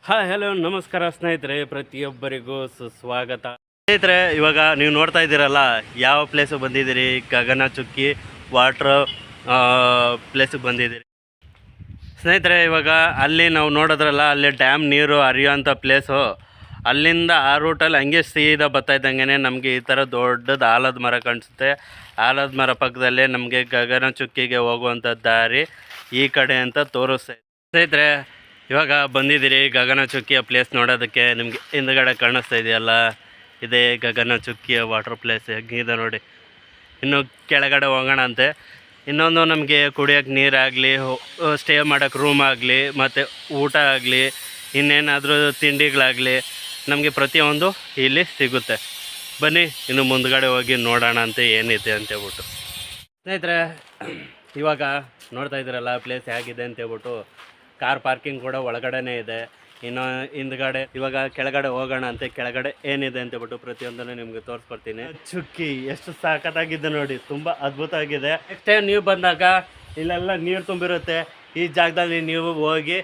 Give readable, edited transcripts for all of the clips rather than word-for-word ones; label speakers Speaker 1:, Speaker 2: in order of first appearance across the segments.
Speaker 1: Hi hello ನಮಸ್ಕಾರ ಸ್ನೇಹಿತರೆ, ಪ್ರತಿಯೊಬ್ಬರಿಗೂ ಸುಸ್ವಾಗತ. ಸ್ನೇಹಿತರೆ, ಇವಾಗ ನೀವು ನೋಡ್ತಾ ಇದ್ದೀರಲ್ಲ, ಯಾವ ಪ್ಲೇಸಿಗೆ ಬಂದಿದ್ದೀರಿ? ಗಗನಚುಕ್ಕಿ ವಾಟ್ರ್ ಪ್ಲೇಸಿಗೆ ಬಂದಿದ್ದೀರಿ ಸ್ನೇಹಿತರೆ. ಇವಾಗ ಅಲ್ಲಿ ನಾವು ನೋಡೋದ್ರಲ್ಲ, ಅಲ್ಲಿ ಡ್ಯಾಮ್ ನೀರು ಹರಿಯೋಂಥ ಪ್ಲೇಸು. ಅಲ್ಲಿಂದ ಆ ರೂಟಲ್ಲಿ ಹಂಗೆ ಸೀದಾ ಬರ್ತಾ ಇದ್ದಂಗೆ ನಮಗೆ ಈ ಥರ ದೊಡ್ಡದು ಆಲದ ಮರ ಕಾಣಿಸುತ್ತೆ. ಆಲದ ಮರ ಪಕ್ಕದಲ್ಲೇ ನಮಗೆ ಗಗನಚುಕ್ಕಿಗೆ ಹೋಗುವಂಥ ದಾರಿ ಈ ಕಡೆ ಅಂತ ತೋರಿಸ್ತಾ ಸ್ನೇಹಿತರೆ. ಇವಾಗ ಬಂದಿದ್ದೀರಿ ಗಗನಚುಕ್ಕಿಯ ಪ್ಲೇಸ್ ನೋಡೋದಕ್ಕೆ. ನಿಮಗೆ ಹಿಂದುಗಡೆ ಕಾಣಿಸ್ತಾ ಇದೆಯಲ್ಲ, ಇದೇ ಗಗನಚುಕ್ಕಿಯ ವಾಟರ್ ಪ್ಲೇಸ್. ಹೆಂಗಿದೆ ನೋಡಿ. ಇನ್ನು ಕೆಳಗಡೆ ಹೋಗೋಣ ಅಂತೆ. ಇನ್ನೊಂದು ನಮಗೆ ಕುಡಿಯೋಕ್ಕೆ ನೀರಾಗಲಿ, ಸ್ಟೇ ಮಾಡೋಕ್ಕೆ ರೂಮ್ ಆಗಲಿ, ಮತ್ತು ಊಟ ಆಗಲಿ, ಇನ್ನೇನಾದರೂ ತಿಂಡಿಗಳಾಗಲಿ ನಮಗೆ ಪ್ರತಿಯೊಂದು ಇಲ್ಲಿ ಸಿಗುತ್ತೆ. ಬನ್ನಿ ಇನ್ನು ಮುಂದ್ಗಡೆ ಹೋಗಿ ನೋಡೋಣ ಅಂತ ಏನಿದೆ ಅಂತೇಳ್ಬಿಟ್ಟು. ಸ್ನೇಹಿತರೆ, ಇವಾಗ ನೋಡ್ತಾ ಇದ್ದೀರಲ್ಲ ಪ್ಲೇಸ್ ಹೇಗಿದೆ ಅಂತೇಳ್ಬಿಟ್ಟು. ಕಾರ್ ಪಾರ್ಕಿಂಗ್ ಕೂಡ ಒಳಗಡೆನೇ ಇದೆ. ಇನ್ನು ಹಿಂದ್ಗಡೆ ಇವಾಗ ಕೆಳಗಡೆ ಹೋಗೋಣ ಅಂತೆ. ಕೆಳಗಡೆ ಏನಿದೆ ಅಂತೇಳ್ಬಿಟ್ಟು ಪ್ರತಿಯೊಂದನ್ನು ನಿಮಗೆ ತೋರಿಸ್ಕೊಡ್ತೀನಿ. ಚುಕ್ಕಿ ಎಷ್ಟು ಸಾಕತ್ತಾಗಿದೆ ನೋಡಿ, ತುಂಬ ಅದ್ಭುತವಾಗಿದೆ. ನೆಕ್ಸ್ಟ್ ಟೈಮ್ ನೀವು ಬಂದಾಗ ಇಲ್ಲೆಲ್ಲ ನೀರು ತುಂಬಿರುತ್ತೆ. ಈ ಜಾಗದಲ್ಲಿ ನೀವು ಹೋಗಿ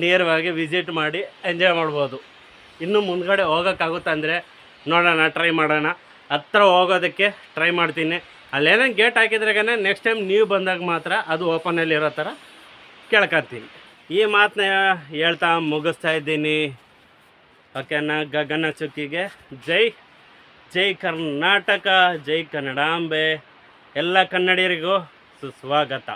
Speaker 1: ನೇರವಾಗಿ ವಿಸಿಟ್ ಮಾಡಿ ಎಂಜಾಯ್ ಮಾಡ್ಬೋದು. ಇನ್ನೂ ಮುಂದ್ಗಡೆ ಹೋಗೋಕ್ಕಾಗುತ್ತೆ ಅಂದರೆ ನೋಡೋಣ, ಟ್ರೈ ಮಾಡೋಣ. ಹತ್ರ ಹೋಗೋದಕ್ಕೆ ಟ್ರೈ ಮಾಡ್ತೀನಿ. ಅಲ್ಲೇನೋ ಗೇಟ್ ಹಾಕಿದ್ರಾಗನೇ ನೆಕ್ಸ್ಟ್ ಟೈಮ್ ನೀವು ಬಂದಾಗ ಮಾತ್ರ ಅದು ಓಪನಲ್ಲಿ ಇರೋ ಥರ ಕೇಳ್ಕೊತೀನಿ. ಈ ಮಾತನ್ನ ಹೇಳ್ತಾ ಮುಗಿಸ್ತಾ ಇದ್ದೀನಿ. ಓಕೆನಾ? ಗಗನಚುಕ್ಕಿಗೆ ಜೈ ಜೈ ಕರ್ನಾಟಕ, ಜೈ ಕನ್ನಡಾಂಬೆ. ಎಲ್ಲ ಕನ್ನಡಿಗರಿಗೂ ಸುಸ್ವಾಗತ.